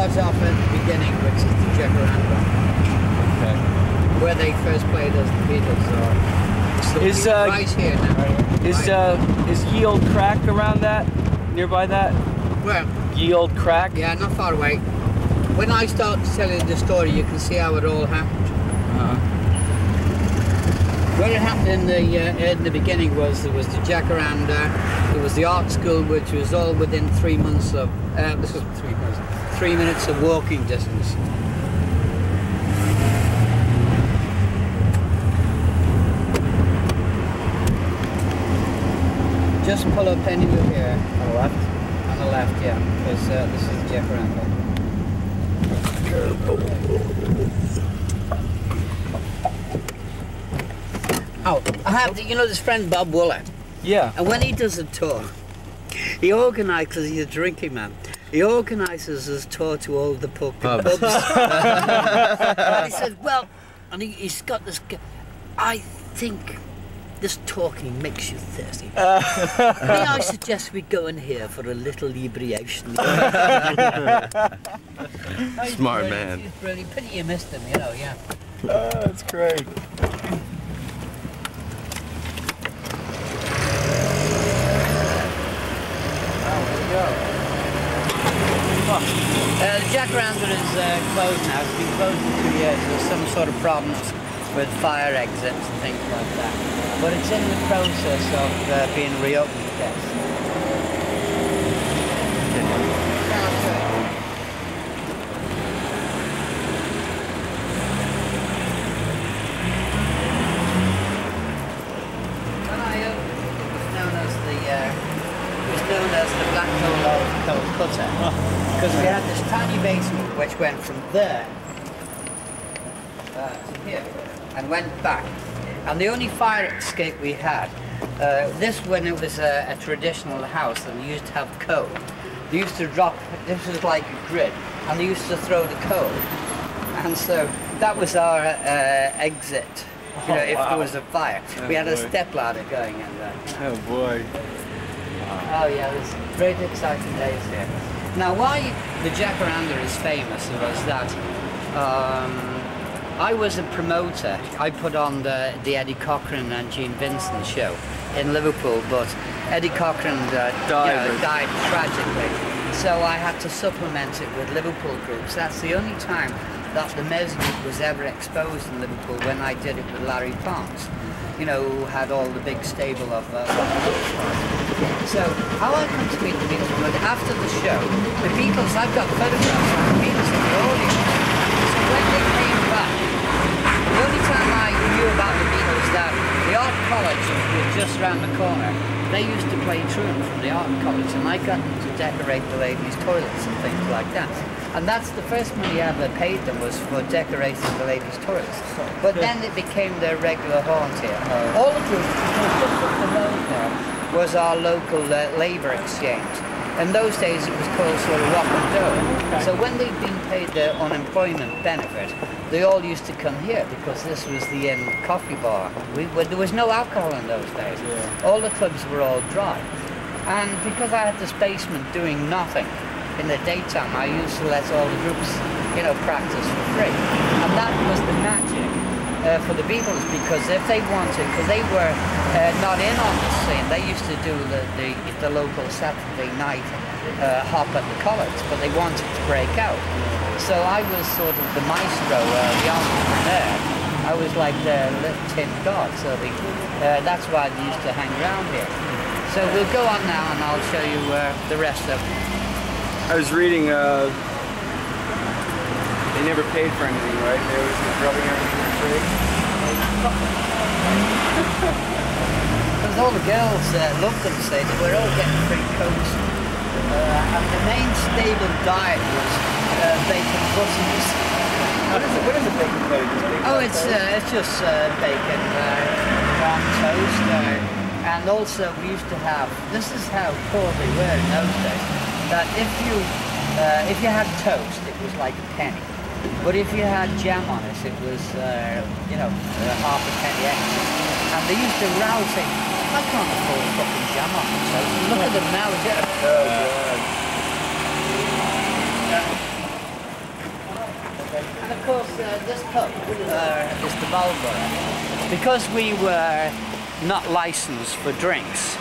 starts off at the beginning, which is the Jacaranda. Okay. Where they first played as the Beatles. So right here now. Is Ye Old Crack around that? Nearby that? Where? Ye Old Crack? Yeah, not far away. When I start telling the story, you can see how it all happened. What had happened in the beginning was there was the Jacaranda, there was the art school, which was all within 3 months of, 3 minutes of walking distance. Just pull up anywhere here. On the left? On the left, yeah, because this is the Jacaranda. Oh, I have, you know this friend Bob Wooler? Yeah. And when he does a tour, he organises, he's a drinking man, he organises his tour to all the pubs. And he said, well, and he's got this, I think this talking makes you thirsty. May I suggest we go in here for a little inebriation? Smart man. He's brilliant. Pity you missed him, you know, yeah. That's great. The Jacaranda is closed now. It's been closed for 2 years. There's some sort of problems with fire exits and things like that. But it's in the process of being reopened, yes. When I opened it, it was known as the Black Coal Cutter. Because we had this tiny basement which went from there to here and went back. And the only fire escape we had, this when it was a traditional house and they used to have coal, they used to drop, this was like a grid, and they used to throw the coal. And so that was our exit, you know, if there was a fire. We had a step ladder going in there. Oh boy. Oh yeah, it was very exciting days here. Now why the Jacaranda is famous was that I was a promoter. I put on the Eddie Cochran and Gene Vincent show in Liverpool, but Eddie Cochran died tragically. So I had to supplement it with Liverpool groups. That's the only time that the Mesgroup was ever exposed in Liverpool, when I did it with Larry Parks, you know, who had all the big stable of So how I come to meet the Beatles was after the show, the Beatles, I've got photographs of the Beatles in the audience. So when they came back, the only time I knew about the Beatles that the art college was just around the corner, they used to play truant from the art college, and I got them to decorate the ladies' toilets and things like that. And that's the first money I ever paid them, was for decorating the ladies' toilets. But then it became their regular haunt here. All the groups, just up the road there, was our local labour exchange. In those days it was called sort of rock and roll. So when they'd been paid their unemployment benefit, they all used to come here because this was the inn coffee bar. There was no alcohol in those days. All the clubs were all dry. And because I had this basement doing nothing in the daytime, I used to let all the groups, you know, practice for free. And that was the magic for the Beatles, because if they wanted, because they were not in on the scene, they used to do the local Saturday night hop at the college, but they wanted to break out. So I was sort of the maestro, the entrepreneur. I was like the little tin god, so that's why they used to hang around here. So we'll go on now and I'll show you the rest of it. I was reading, they never paid for anything, right? They were just rubbing everything for free. Because all the girls loved them, say they were all getting free coats. And the main stable diet was bacon buttons. What is a bacon button? Oh, it's just bacon on toast. And also we used to have, this is how poor they were in those days, that if you had toast, it was like a penny. But if you had jam on it, it was, you know, half a penny extra. And they used to row saying, I can't afford fucking jam on the toast. Look at them now, Oh, God. course, this pub is the Marlborough. Because we were not licensed for drinks,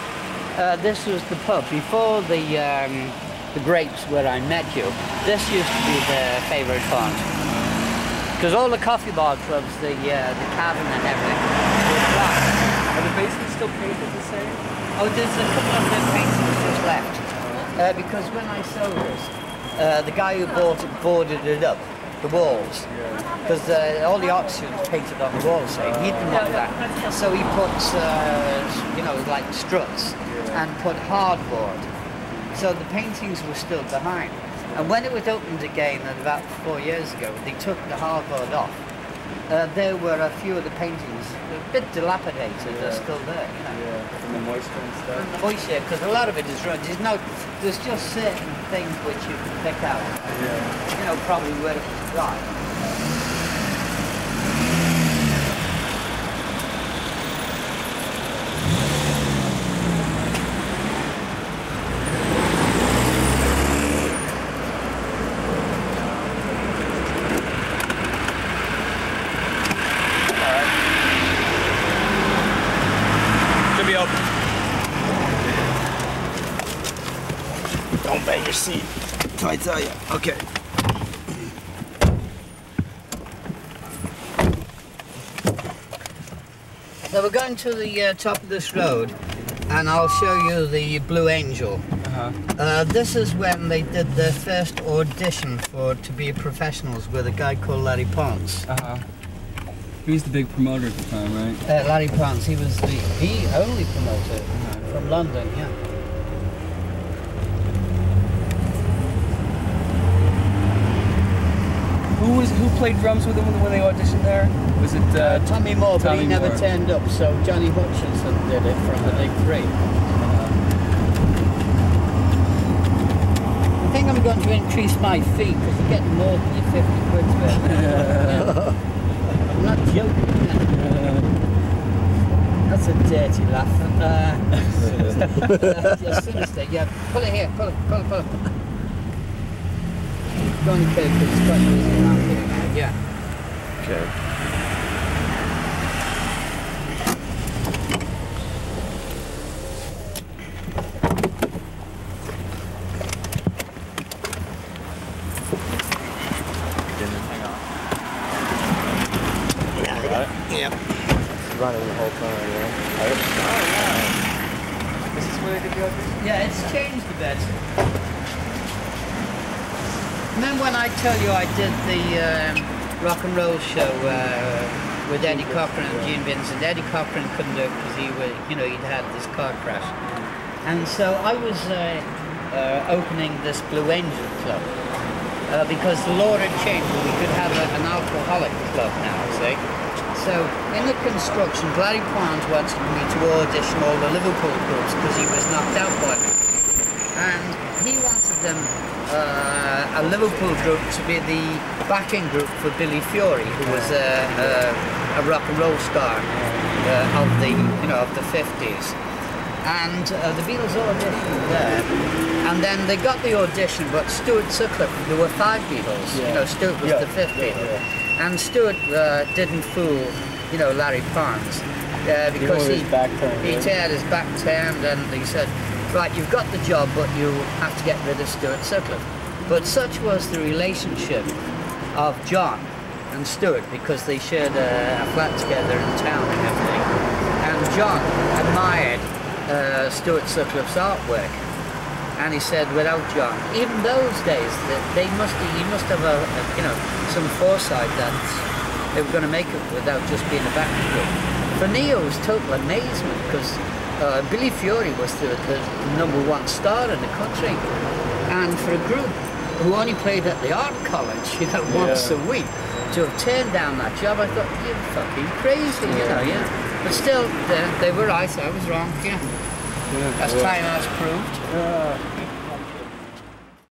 this was the pub. Before the grapes where I met you, this used to be the favourite haunt. Because all the coffee bar clubs, the cabin and everything, were black. Are the basements still painted the same? Oh, there's a couple of the paintings just left. Because when I sold this, the guy who bought it boarded it up, the walls. Because all the art students painted on the walls, so he didn't want that. So he put, you know, like struts and put hardboard. So the paintings were still behind. And when it was opened again about 4 years ago, they took the hardboard off. There were a few of the paintings, a bit dilapidated, they're still there, you know. Yeah, from the moisture and stuff. From the moisture, because a lot of it is ruined. There's just certain things which you can pick out. Yeah. You know, probably where it was dry. Don't bang your seat until I tell you. Okay. So we're going to the top of this road, and I'll show you the Blue Angel. This is when they did their first audition to be professionals with a guy called Larry Ponce. He was the big promoter at the time, right? Larry Ponce, he was the only promoter from London, yeah. Who played drums with him when they auditioned there? Was it Tommy Moore, but he never Moore. turned up, so Johnny Hutchinson did it from the Big Three. I think I'm going to increase my fee because you're getting more than your 50 quid for it. Yeah. I'm not joking. That's a dirty laugh. You're sinister. Yeah, pull it here, pull it. Go on, because it's quite easy around here now, yeah. Okay. Hang on. Yeah. It's running the whole time, yeah. Oh, yeah. This is where they did the audition? Yeah, it's changed a bit. And then when I tell you I did the rock and roll show with Eddie Cochran and Gene Vincent, Eddie Cochran couldn't do it because he'd had this car crash. And so I was opening this Blue Angel club because the law had changed. We could have an alcoholic club now, see? So in the construction, Larry Ponce wanted me to audition all the Liverpool groups because he was knocked out by them. And he wanted them a Liverpool group to be the backing group for Billy Fury, who was a rock and roll star of the 50s. And the Beatles auditioned there, and then they got the audition, but Stuart Sutcliffe, there were 5 Beatles, Stuart was the 5th Beatle. And Stuart didn't fool, Larry Ponce, because he had his back turned, and he said, right, you've got the job, but you have to get rid of Stuart Sutcliffe. But such was the relationship of John and Stuart, because they shared a flat together in town and everything. And John admired Stuart Sutcliffe's artwork. And he said, without John, even those days, he must have some foresight that they were going to make it without just being a backing group. For Neil, it was total amazement because Billy Fury was the #1 star in the country, and for a group who only played at the art college, once a week, to have turned down that job, I thought, you're fucking crazy, But still, they were right. I was wrong, As time has proved.